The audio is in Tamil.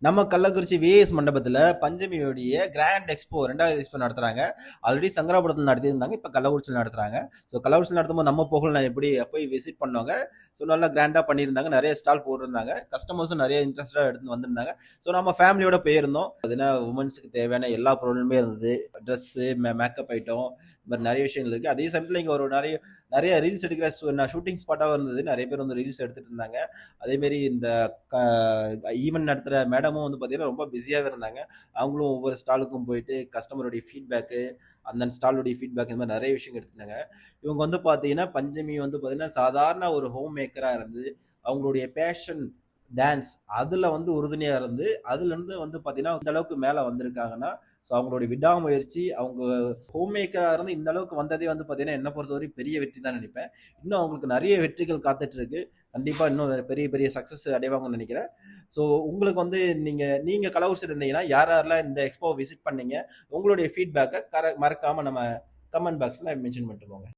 நம்ம கள்ளக்குறிச்சி விஏஎஸ் மண்டபத்தில் பஞ்சமியோடைய கிராண்ட் எக்ஸ்போ 2வது எக்ஸ்போ நடத்துறாங்க. ஆல்ரெடி சங்கராபுரத்தில் நடத்தியிருந்தாங்க, இப்போ கள்ளக்குறிச்சியில் நடத்துறாங்க. ஸோ கள்ளக்குறிச்சியில் நடத்தும்போது நம்ம புகழ் எப்படி போய் விசிட் பண்ணவங்க. ஸோ நல்லா கிராண்டாக பண்ணியிருந்தாங்க, நிறைய ஸ்டால் போட்டிருந்தாங்க, கஸ்டமர்ஸும் நிறைய இன்ட்ரெஸ்டாக எடுத்து வந்திருந்தாங்க. ஸோ நம்ம ஃபேமிலியோட போயிருந்தோம். அதுனா உமன்ஸுக்கு தேவையான எல்லா பொருளுமே இருந்தது. ட்ரெஸ்ஸு, மேக்கப் ஐட்டம், இந்த மாதிரி நிறைய விஷயங்கள் இருக்குது. அதே சமயத்தில் இங்கே ஒரு நிறைய நிறைய ரீல்ஸ் எடுக்கிற ஷூட்டிங் ஸ்பாட்டாகவும் இருந்தது. நிறைய பேர் வந்து ரீல்ஸ் எடுத்துட்டு இருந்தாங்க. அதேமாரி இந்த ஈவெண்ட் நடத்துகிற மேடமும் வந்து பார்த்தீங்கன்னா ரொம்ப பிஸியாகவே இருந்தாங்க. அவங்களும் ஒவ்வொரு ஸ்டாலுக்கும் போயிட்டு கஸ்டமருடைய ஃபீட்பேக்கு, அந்த ஸ்டாலுடைய ஃபீட்பேக், இந்த மாதிரி நிறைய விஷயம் எடுத்திருந்தாங்க. இவங்க வந்து பார்த்தீங்கன்னா பஞ்சமி வந்து பார்த்தீங்கன்னா சாதாரண ஒரு ஹோம் மேக்கராக இருந்து அவங்களுடைய பேஷன் டான்ஸ் அதில் வந்து உறுதுணையாக இருந்து அதுலேருந்து வந்து பார்த்தீங்கன்னா இந்த அளவுக்கு மேலே வந்திருக்காங்கன்னா, ஸோ அவங்களுடைய விடாமுயற்சி, அவங்க ஹோம் மேக்கராக இருந்து இந்த அளவுக்கு வந்ததே வந்து பார்த்தீங்கன்னா என்னை பொறுத்தவரை பெரிய வெற்றி தான் நினைப்பேன். இன்னும் அவங்களுக்கு நிறைய வெற்றிகள் காத்துட்டு இருக்கு. கண்டிப்பாக இன்னும் பெரிய பெரிய சக்ஸஸ் அடைவாங்கன்னு நினைக்கிறேன். ஸோ உங்களுக்கு வந்து நீங்கள் கள்ளக்குறிச்சியில் இருந்தீங்கன்னா யார் யாரெல்லாம் இந்த எக்ஸ்போ விசிட் பண்ணீங்க, உங்களுடைய ஃபீட்பேக்கை மறக்காமல் நம்ம கமெண்ட் பாக்ஸில் மென்ஷன் பண்ணிட்டு போங்க.